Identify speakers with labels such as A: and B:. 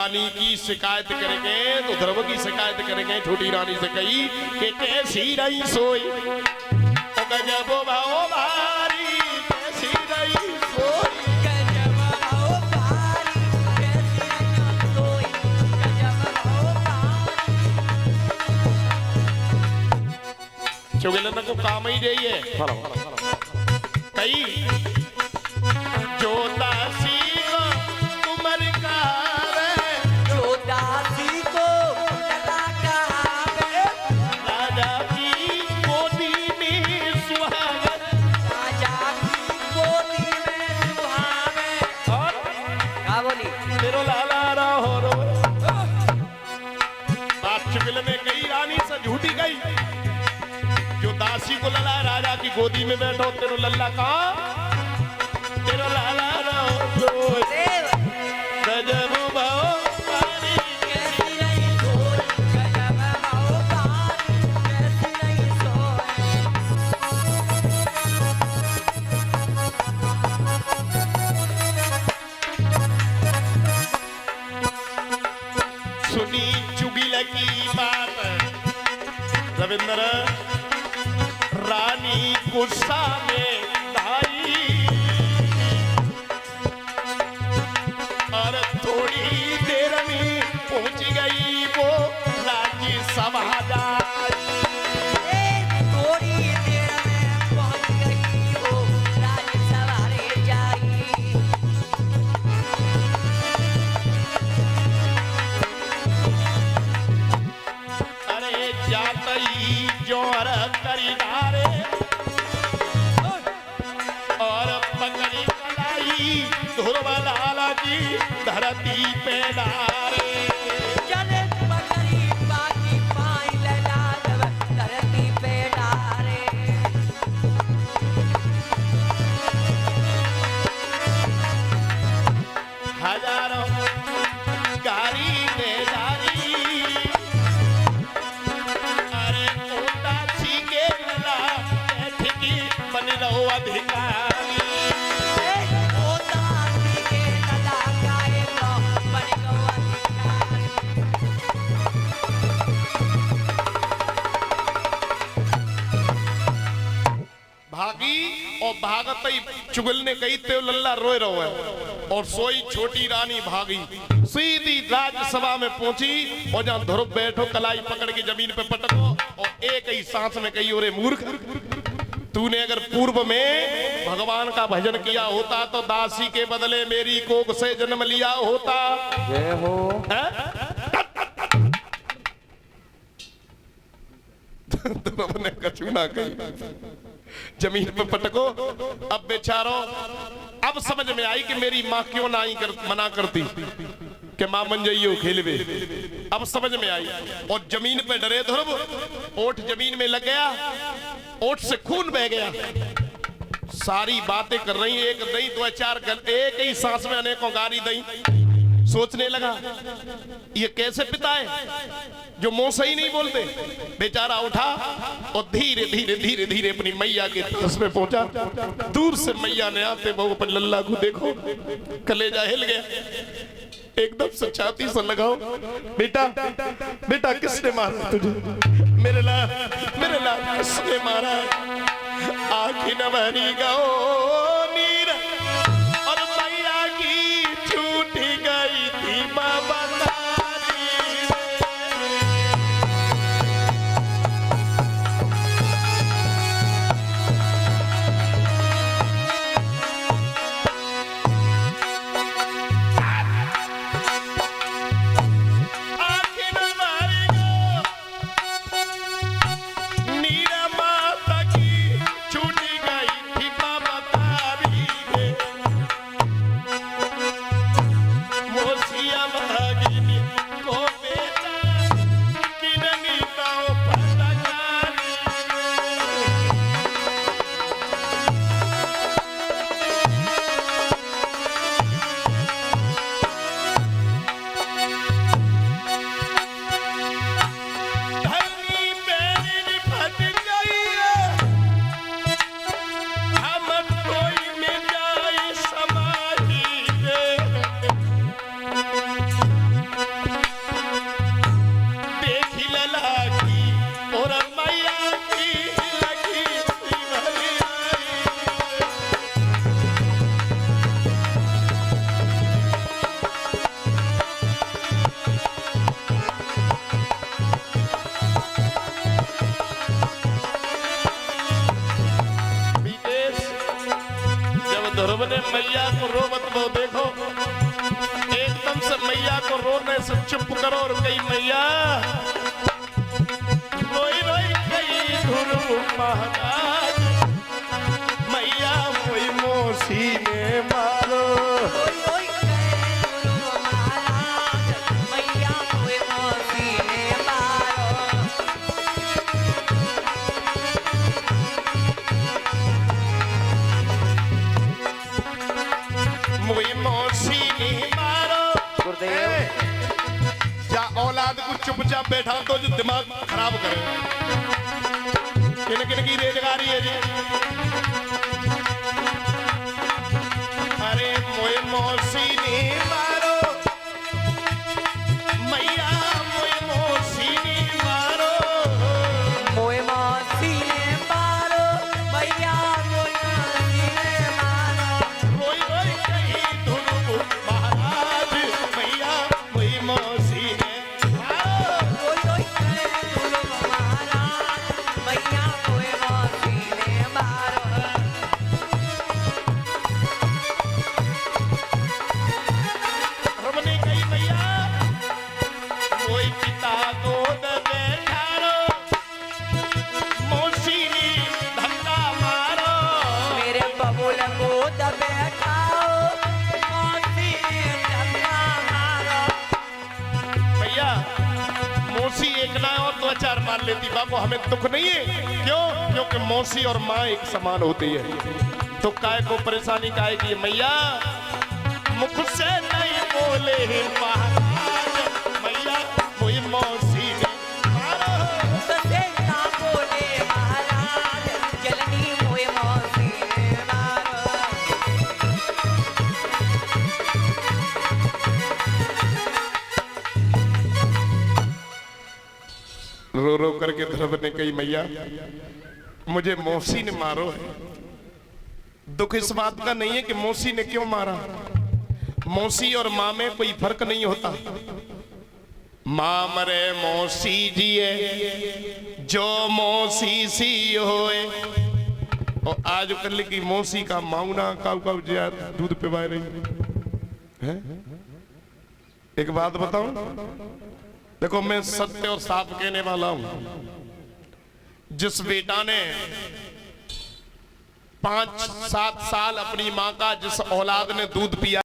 A: रानी की शिकायत करेंगे तो ध्रुव की शिकायत करेंगे। छोटी रानी से कही कि कैसी रही सोई गजब भाओ भारी, कैसी रही सोई
B: गजब भाओ भारी, कैसी रही सोई गजब भाओ भारी।
A: चुगलन को काम ही यही है। कई जो दासी को उम्र का
B: जो दासी को लला कहावे,
A: राजा की गोदी में सुहागन,
B: राजा की गोदी में सुहावे।
A: और
B: क्या बोली?
A: तेरो लाला रहो रो। बात चुगल में कई रानी से झूठी गई। जो दासी को लला राजा की गोदी में बैठो, तेरो लल्ला कहाँ, तेरो लाला रहो।
B: देव
A: गजब भाओ भारी,
B: कैसी रही सोई गजब भाओ भारी, कैसी रही सोई।
A: सुनी चुगिल की बात रविंद्र, रानी गुस्सा में आई और थोड़ी देर में पहुंच गई वो राज्य सभा जाई।
B: थोड़ी देर में पहुंच गई हो राज्यसभा रे जाई।
A: अरे जातई जोर करी डारे और पकड़ी कलाई ध्रुव लाला की धरती पे डारे।
B: चले पकड़ी बाकी पाई लला जब धरती पे डारे।
A: हजारों गाड़ी में डाली, अरे ओटा सीखे लला बैठ की बन रहो अधिकारी।
B: ओ दासी के लला गाए को बन गो अधिकारी।
A: भागी और भागत ही चुगल ने कही ते लल्ला रोए रहो है। और सोई छोटी रानी भागी सीधी राज्यसभा में पहुंची और जहां ध्रुव बैठो कलाई पकड़ के जमीन पे पटको और एक ही सांस में कही, ओरे मूर्ख, तूने अगर पूर्व में भगवान का भजन किया होता तो दासी के बदले मेरी कोख से जन्म लिया होता।
C: जय हो।
A: ध्रुव ने कछु ना कही, जमीन पे पटको। अब बेचारो अब समझ में आई कि मेरी माँ क्यों मना करती कि माँ मन जाइयो खेलवे। अब समझ में आई और जमीन पे डरे ध्रुव, ओठ जमीन में लग गया, ओठ से खून बह गया। सारी बातें कर रही, एक दई दो चार एक ही सांस में अनेकों गारी दई। सोचने लगा ये कैसे पिता है जो मुंह से ही नहीं बोलते। बेचारा उठा और धीरे धीरे धीरे धीरे अपनी मैया के पास में पहुंचा। दूर से मैया ने आते वो अपन लल्ला को देखो, कलेजा हिल गया, एकदम से छाती से लगाओ। बेटा बेटा किसने मारा तुझे, मेरे लाल किसने मारा। आँखी न भरी गो नीर और मैया की छूट गई थी बाबा। नीरा माता की छूट गई थी बाबा। मैया को रो मत वो देखो एकदम से मैया को रोने से चुप करो और कही मैया रोई रोई गई ध्रुव महाराज मैया वही मोसी ने मारो
B: ओय ओय गुरु महाराज मैया कोई मोसी ने मारो
A: वही मोसी ने मारो
B: गुरुदेव
A: या औलाद को चुपचाप बैठा तो जो दिमाग खराब करे किन किन की रेजगारी है जी अरे मोए मौसी ने मारो मैया मोए मौसी ने मारो
B: मोए मौसी ने मारो मैया मोए मौसी ने मारो
A: रोई रोई कही ध्रुव महाराज मैया मोए मौसी ने मारो
B: ओय ओय गुरु महाराज मैया कोई मौसी ने मारो
A: हमने कही मैया कोई पिता गोद बैठारो मौसी ने धक्का मारो
B: मेरे बबुल को बैठाओ मौसी ने धक्का मारो
A: भैया मौसी एक ना और दो चार मार लेती बाबू हमें दुख नहीं है क्यों क्योंकि मौसी और माँ एक समान होती है तो काय को परेशानी काय की मैया मुख से नहीं बोले हे महाराज मैया कोई मौसी ने मारो
B: ससे ना बोले महाराज जलनी मोए मौसी ने मारो
A: रो रो करके ध्रुव ने कही मैया मुझे मौसी ने मारो है दुख इस बात का नहीं है कि मौसी ने क्यों मारा मौसी और माँ में कोई फर्क नहीं होता माँ मरे मौसी जिए जो मौसी सी होए और आज कल की मौसी का माउना काउ काउ दूध पिवा रही है एक बात बताऊं देखो मैं सत्य और साफ कहने वाला हूं जिस बेटा ने 5-7 साल अपनी माँ का जिस औलाद ने दूध पिया